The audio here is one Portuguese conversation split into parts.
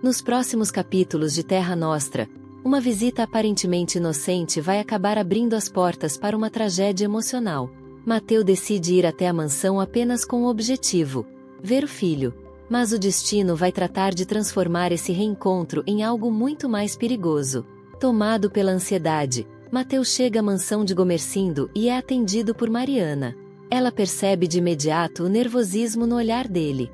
Nos próximos capítulos de Terra Nostra, uma visita aparentemente inocente vai acabar abrindo as portas para uma tragédia emocional. Mateu decide ir até a mansão apenas com o objetivo: ver o filho. Mas o destino vai tratar de transformar esse reencontro em algo muito mais perigoso. Tomado pela ansiedade, Mateu chega à mansão de Gomercindo e é atendido por Mariana. Ela percebe de imediato o nervosismo no olhar dele.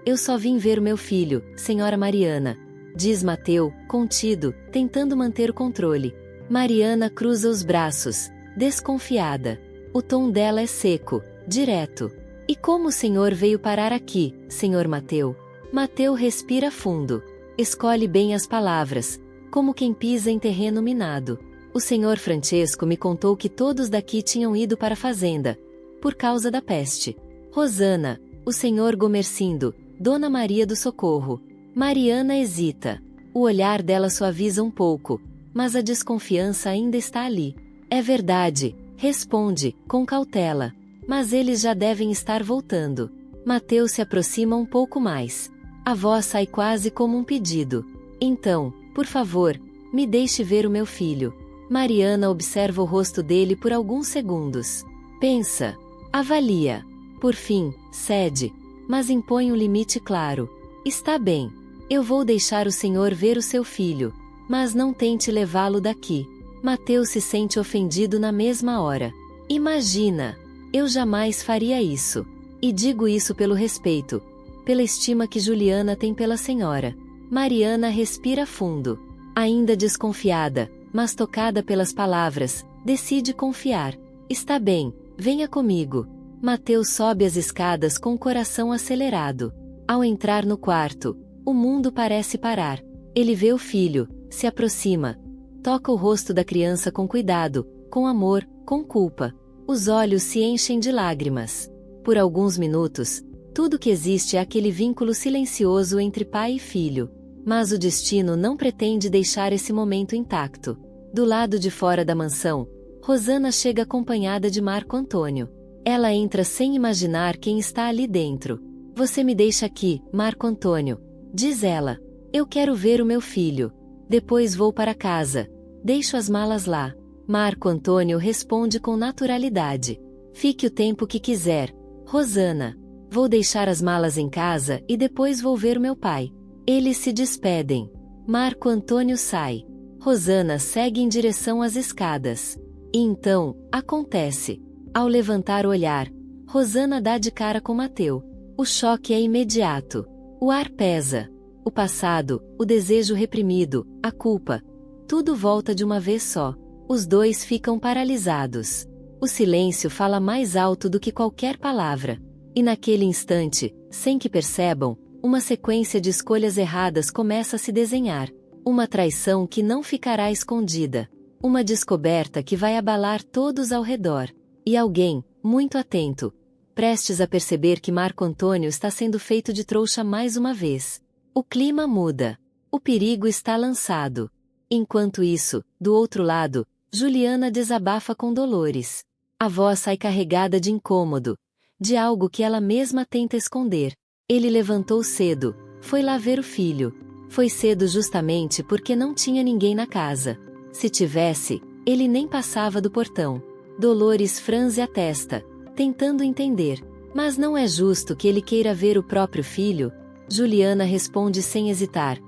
Eu só vim ver o meu filho, senhora Mariana, diz Mateu, contido, tentando manter o controle. Mariana cruza os braços, desconfiada. O tom dela é seco, direto. E como o senhor veio parar aqui, senhor Mateu? Mateu respira fundo. Escolhe bem as palavras, como quem pisa em terreno minado. O senhor Francesco me contou que todos daqui tinham ido para a fazenda, por causa da peste. Rosana, o senhor Gomercindo, Dona Maria do Socorro. Mariana hesita. O olhar dela suaviza um pouco, mas a desconfiança ainda está ali. É verdade, responde, com cautela. Mas eles já devem estar voltando. Mateu se aproxima um pouco mais. A voz sai quase como um pedido. Então, por favor, me deixe ver o meu filho. Mariana observa o rosto dele por alguns segundos. Pensa. Avalia. Por fim, cede. Mas impõe um limite claro. Está bem. Eu vou deixar o senhor ver o seu filho. Mas não tente levá-lo daqui. Mateu se sente ofendido na mesma hora. Imagina! Eu jamais faria isso. E digo isso pelo respeito, pela estima que Juliana tem pela senhora. Mariana respira fundo. Ainda desconfiada, mas tocada pelas palavras, decide confiar. Está bem, venha comigo. Mateu sobe as escadas com o coração acelerado. Ao entrar no quarto, o mundo parece parar. Ele vê o filho, se aproxima. Toca o rosto da criança com cuidado, com amor, com culpa. Os olhos se enchem de lágrimas. Por alguns minutos, tudo que existe é aquele vínculo silencioso entre pai e filho. Mas o destino não pretende deixar esse momento intacto. Do lado de fora da mansão, Rosana chega acompanhada de Marco Antônio. Ela entra sem imaginar quem está ali dentro. Você me deixa aqui, Marco Antônio, diz ela. Eu quero ver o meu filho. Depois vou para casa. Deixo as malas lá. Marco Antônio responde com naturalidade. Fique o tempo que quiser, Rosana. Vou deixar as malas em casa e depois vou ver meu pai. Eles se despedem. Marco Antônio sai. Rosana segue em direção às escadas. E então, acontece. Ao levantar o olhar, Rosana dá de cara com Mateu. O choque é imediato. O ar pesa. O passado, o desejo reprimido, a culpa. Tudo volta de uma vez só. Os dois ficam paralisados. O silêncio fala mais alto do que qualquer palavra. E naquele instante, sem que percebam, uma sequência de escolhas erradas começa a se desenhar. Uma traição que não ficará escondida. Uma descoberta que vai abalar todos ao redor. E alguém, muito atento, prestes a perceber que Marco Antônio está sendo feito de trouxa mais uma vez. O clima muda. O perigo está lançado. Enquanto isso, do outro lado, Juliana desabafa com Dolores. A voz sai carregada de incômodo, de algo que ela mesma tenta esconder. Ele levantou cedo, foi lá ver o filho. Foi cedo justamente porque não tinha ninguém na casa. Se tivesse, ele nem passava do portão. Dolores franze a testa, tentando entender. Mas não é justo que ele queira ver o próprio filho? Juliana responde sem hesitar.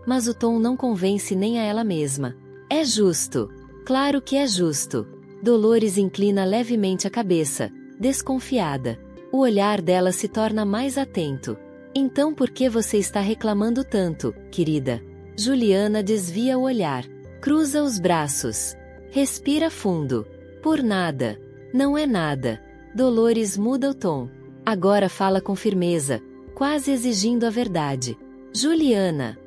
Mas o tom não convence nem a ela mesma. É justo. Claro que é justo. Dolores inclina levemente a cabeça, desconfiada. O olhar dela se torna mais atento. Então por que você está reclamando tanto, querida? Juliana desvia o olhar. Cruza os braços. Respira fundo. Por nada. Não é nada. Dolores muda o tom. Agora fala com firmeza, quase exigindo a verdade. Juliana,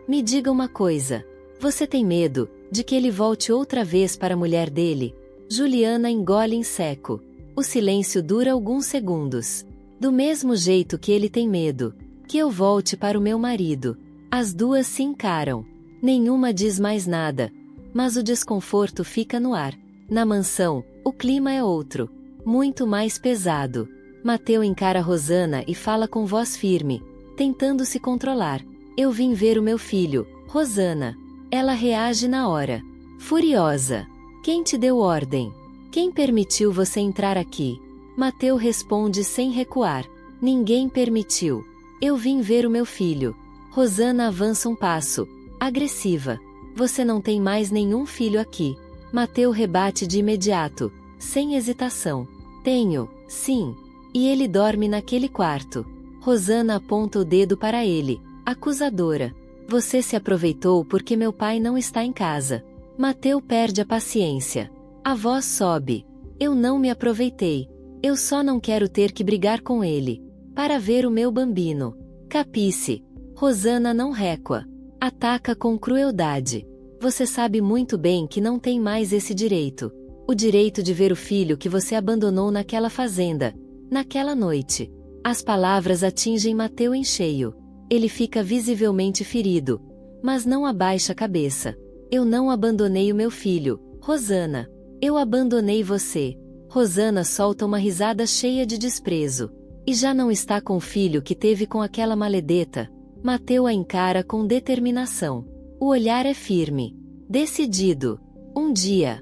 me diga uma coisa. Você tem medo de que ele volte outra vez para a mulher dele? Juliana engole em seco. O silêncio dura alguns segundos. Do mesmo jeito que ele tem medo que eu volte para o meu marido. As duas se encaram. Nenhuma diz mais nada, mas o desconforto fica no ar. Na mansão, o clima é outro, muito mais pesado. Mateu encara Rosana e fala com voz firme, tentando se controlar. Eu vim ver o meu filho, Rosana. Ela reage na hora. Furiosa. Quem te deu ordem? Quem permitiu você entrar aqui? Mateu responde sem recuar. Ninguém permitiu. Eu vim ver o meu filho. Rosana avança um passo, agressiva. Você não tem mais nenhum filho aqui. Mateu rebate de imediato, sem hesitação. Tenho, sim. E ele dorme naquele quarto. Rosana aponta o dedo para ele, acusadora. Você se aproveitou porque meu pai não está em casa. Mateu perde a paciência. A voz sobe. Eu não me aproveitei. Eu só não quero ter que brigar com ele. Para ver o meu bambino. Capice. Rosana não recua. Ataca com crueldade. Você sabe muito bem que não tem mais esse direito. O direito de ver o filho que você abandonou naquela fazenda. Naquela noite. As palavras atingem Mateu em cheio. Ele fica visivelmente ferido. Mas não abaixa a cabeça. Eu não abandonei o meu filho, Rosana. Eu abandonei você. Rosana solta uma risada cheia de desprezo. E já não está com o filho que teve com aquela maledeta. Mateu a encara com determinação. O olhar é firme. Decidido. Um dia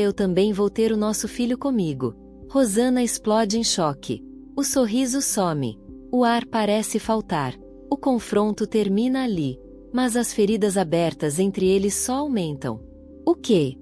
eu também vou ter o nosso filho comigo. Rosana explode em choque. O sorriso some. O ar parece faltar. O confronto termina ali. Mas as feridas abertas entre eles só aumentam. O quê?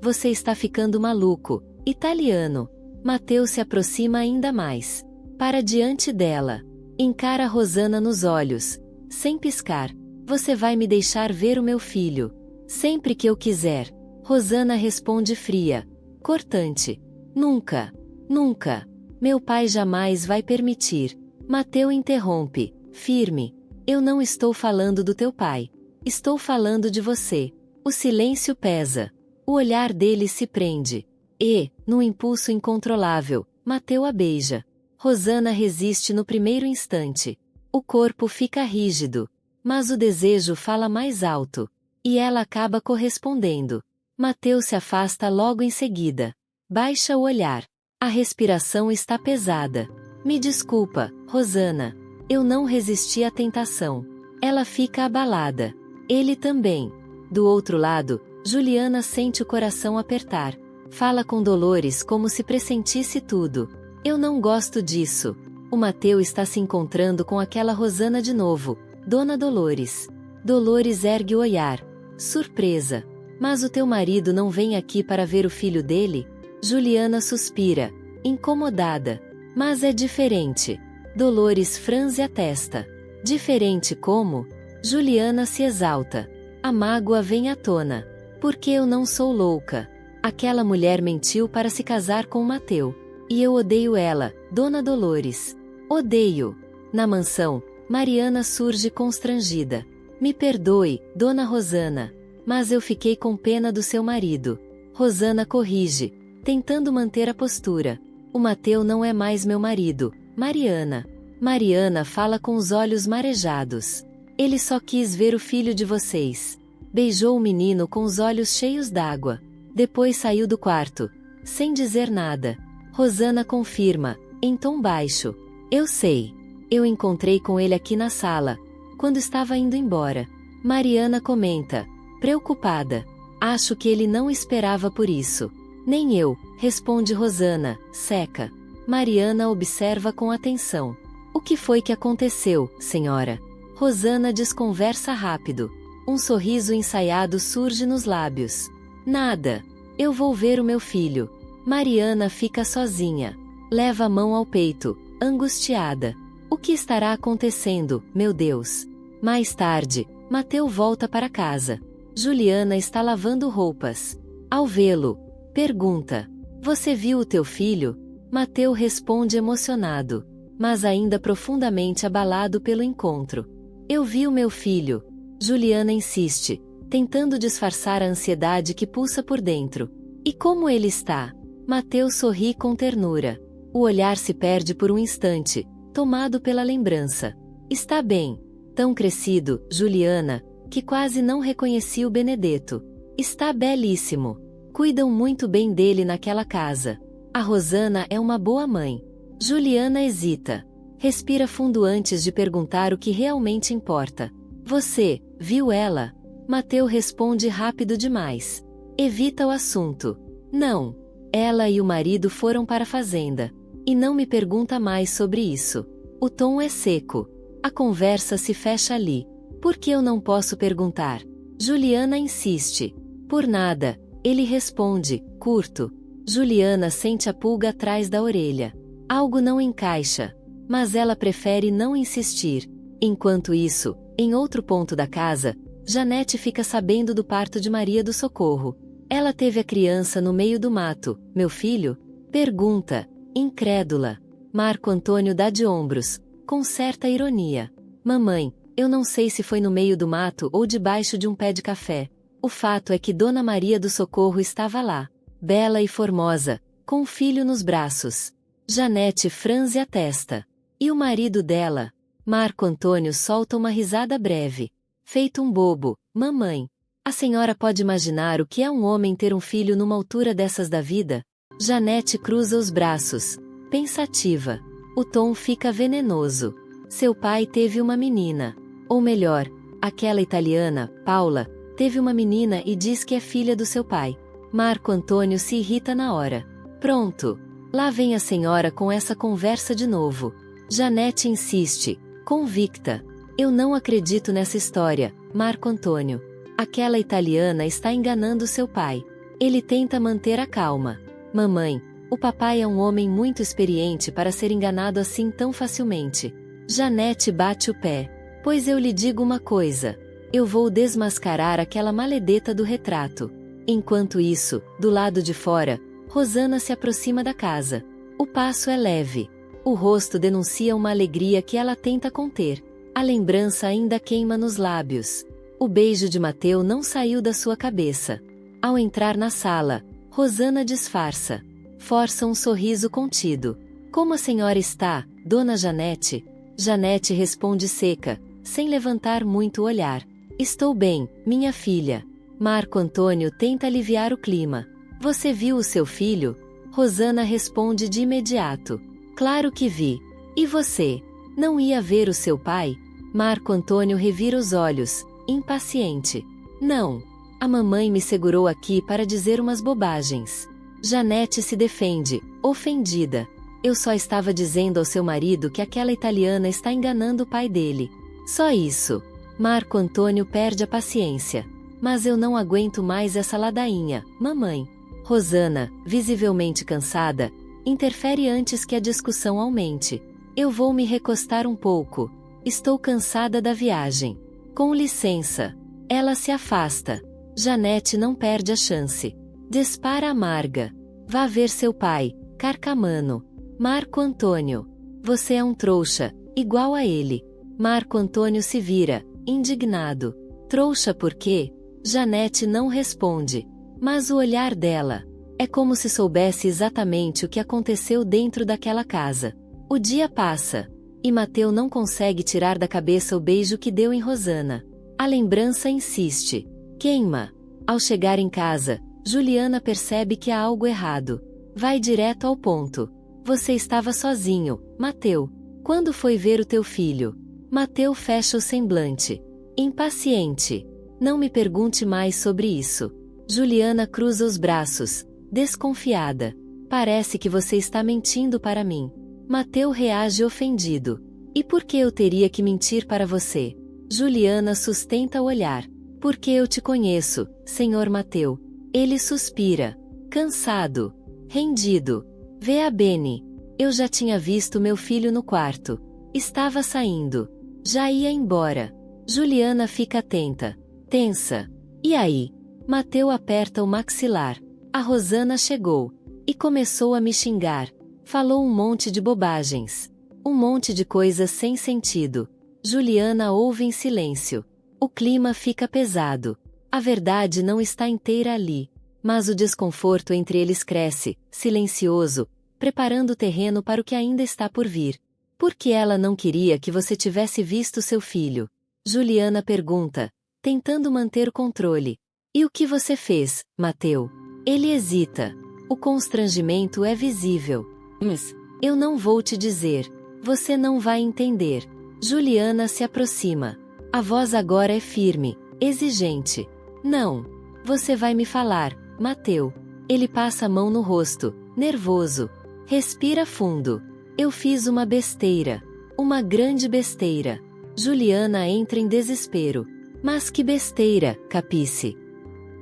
Você está ficando maluco, italiano. Mateu se aproxima ainda mais. Para diante dela. Encara Rosana nos olhos. Sem piscar. Você vai me deixar ver o meu filho. Sempre que eu quiser. Rosana responde fria. Cortante. Nunca. Nunca. Meu pai jamais vai permitir. Mateu interrompe. Firme. Eu não estou falando do teu pai. Estou falando de você. O silêncio pesa. O olhar dele se prende. E, no impulso incontrolável, Mateu a beija. Rosana resiste no primeiro instante. O corpo fica rígido. Mas o desejo fala mais alto. E ela acaba correspondendo. Mateu se afasta logo em seguida. Baixa o olhar. A respiração está pesada. Me desculpa, Rosana. Eu não resisti à tentação. Ela fica abalada. Ele também. Do outro lado, Juliana sente o coração apertar. Fala com Dolores como se pressentisse tudo. Eu não gosto disso. O Mateu está se encontrando com aquela Rosana de novo. Dona Dolores. Dolores ergue o olhar. Surpresa. Mas o teu marido não vem aqui para ver o filho dele? Juliana suspira. Incomodada. Mas é diferente. Dolores franze a testa. Diferente como? Juliana se exalta. A mágoa vem à tona. Porque eu não sou louca. Aquela mulher mentiu para se casar com Mateu. E eu odeio ela, Dona Dolores. Odeio. Na mansão, Mariana surge constrangida. Me perdoe, Dona Rosana. Mas eu fiquei com pena do seu marido. Rosana corrige, tentando manter a postura. O Mateu não é mais meu marido, Mariana. Mariana fala com os olhos marejados. Ele só quis ver o filho de vocês. Beijou o menino com os olhos cheios d'água. Depois saiu do quarto, sem dizer nada. Rosana confirma, em tom baixo. Eu sei. Eu encontrei com ele aqui na sala, quando estava indo embora. Mariana comenta, preocupada. Acho que ele não esperava por isso. Nem eu, responde Rosana, seca. Mariana observa com atenção. O que foi que aconteceu, senhora? Rosana desconversa rápido. Um sorriso ensaiado surge nos lábios. Nada. Eu vou ver o meu filho. Mariana fica sozinha. Leva a mão ao peito, angustiada. O que estará acontecendo, meu Deus? Mais tarde, Mateu volta para casa. Juliana está lavando roupas. Ao vê-lo, pergunta: Você viu o teu filho? Mateu responde emocionado, mas ainda profundamente abalado pelo encontro. Eu vi o meu filho. Juliana insiste, tentando disfarçar a ansiedade que pulsa por dentro. E como ele está? Mateu sorri com ternura. O olhar se perde por um instante, tomado pela lembrança. Está bem. Tão crescido, Juliana, que quase não reconhecia o Benedetto. Está belíssimo. Cuidam muito bem dele naquela casa. A Rosana é uma boa mãe. Juliana hesita. Respira fundo antes de perguntar o que realmente importa. Você, viu ela? Mateu responde rápido demais. Evita o assunto. Não. Ela e o marido foram para a fazenda. E não me pergunta mais sobre isso. O tom é seco. A conversa se fecha ali. Por que eu não posso perguntar? Juliana insiste. Por nada. Ele responde, curto. Juliana sente a pulga atrás da orelha. Algo não encaixa. Mas ela prefere não insistir. Enquanto isso, em outro ponto da casa, Janete fica sabendo do parto de Maria do Socorro. Ela teve a criança no meio do mato. Meu filho? Pergunta, incrédula. Marco Antônio dá de ombros, com certa ironia. Mamãe, eu não sei se foi no meio do mato ou debaixo de um pé de café. O fato é que Dona Maria do Socorro estava lá, bela e formosa, com o filho nos braços. Janete franze a testa. E o marido dela? Marco Antônio solta uma risada breve. Feito um bobo, mamãe. A senhora pode imaginar o que é um homem ter um filho numa altura dessas da vida? Janete cruza os braços, pensativa. O tom fica venenoso. Seu pai teve uma menina. Ou melhor, aquela italiana, Paula, teve uma menina e diz que é filha do seu pai. Marco Antônio se irrita na hora. Pronto. Lá vem a senhora com essa conversa de novo. Janete insiste, convicta. Eu não acredito nessa história, Marco Antônio. Aquela italiana está enganando seu pai. Ele tenta manter a calma. Mamãe, o papai é um homem muito experiente para ser enganado assim tão facilmente. Janete bate o pé. Pois eu lhe digo uma coisa. Eu vou desmascarar aquela maledeta do retrato. Enquanto isso, do lado de fora, Rosana se aproxima da casa. O passo é leve. O rosto denuncia uma alegria que ela tenta conter. A lembrança ainda queima nos lábios. O beijo de Mateu não saiu da sua cabeça. Ao entrar na sala, Rosana disfarça. Força um sorriso contido. Como a senhora está, dona Janete? Janete responde seca, sem levantar muito o olhar. Estou bem, minha filha. Marco Antônio tenta aliviar o clima. Você viu o seu filho? Rosana responde de imediato. Claro que vi. E você? Não ia ver o seu pai? Marco Antônio revira os olhos, impaciente. Não. A mamãe me segurou aqui para dizer umas bobagens. Janete se defende, ofendida. Eu só estava dizendo ao seu marido que aquela italiana está enganando o pai dele. Só isso. Marco Antônio perde a paciência. Mas eu não aguento mais essa ladainha, mamãe. Rosana, visivelmente cansada, interfere antes que a discussão aumente. Eu vou me recostar um pouco. Estou cansada da viagem. Com licença. Ela se afasta. Janete não perde a chance. Dispara amarga. Vá ver seu pai, carcamano. Marco Antônio. Você é um trouxa, igual a ele. Marco Antônio se vira, indignado. Trouxa por quê? Janete não responde. Mas o olhar dela é como se soubesse exatamente o que aconteceu dentro daquela casa. O dia passa. E Mateu não consegue tirar da cabeça o beijo que deu em Rosana. A lembrança insiste. Queima. Ao chegar em casa, Juliana percebe que há algo errado. Vai direto ao ponto. Você estava sozinho, Mateu. Quando foi ver o teu filho? Mateu fecha o semblante. Impaciente. Não me pergunte mais sobre isso. Juliana cruza os braços, desconfiada. Parece que você está mentindo para mim. Mateu reage ofendido. E por que eu teria que mentir para você? Juliana sustenta o olhar. Porque eu te conheço, senhor Mateu. Ele suspira. Cansado. Rendido. Vê a Beni. Eu já tinha visto meu filho no quarto. Estava saindo. Já ia embora. Juliana fica atenta. Tensa. E aí? Mateu aperta o maxilar. A Rosana chegou. E começou a me xingar. Falou um monte de bobagens. Um monte de coisas sem sentido. Juliana ouve em silêncio. O clima fica pesado. A verdade não está inteira ali. Mas o desconforto entre eles cresce, silencioso, preparando o terreno para o que ainda está por vir. Por que ela não queria que você tivesse visto seu filho? Juliana pergunta, tentando manter o controle. E o que você fez, Mateu? Ele hesita. O constrangimento é visível. Mas, eu não vou te dizer. Você não vai entender. Juliana se aproxima. A voz agora é firme, exigente. Não. Você vai me falar, Mateu. Ele passa a mão no rosto, nervoso. Respira fundo. Eu fiz uma besteira. Uma grande besteira. Juliana entra em desespero. Mas que besteira, Capice?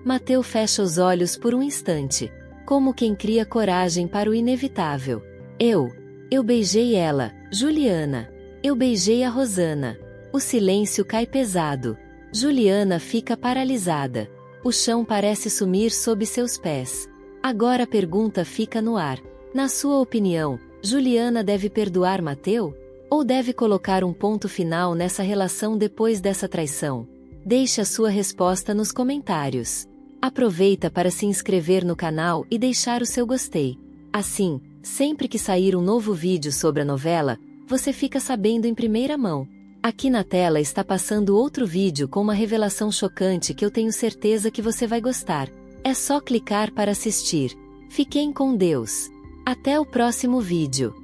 Mateu fecha os olhos por um instante, como quem cria coragem para o inevitável. Eu beijei ela, Juliana. Eu beijei a Rosana. O silêncio cai pesado. Juliana fica paralisada. O chão parece sumir sob seus pés. Agora a pergunta fica no ar. Na sua opinião, Juliana deve perdoar Mateu? Ou deve colocar um ponto final nessa relação depois dessa traição? Deixe a sua resposta nos comentários. Aproveita para se inscrever no canal e deixar o seu gostei. Assim, sempre que sair um novo vídeo sobre a novela, você fica sabendo em primeira mão. Aqui na tela está passando outro vídeo com uma revelação chocante que eu tenho certeza que você vai gostar. É só clicar para assistir. Fiquem com Deus. Até o próximo vídeo.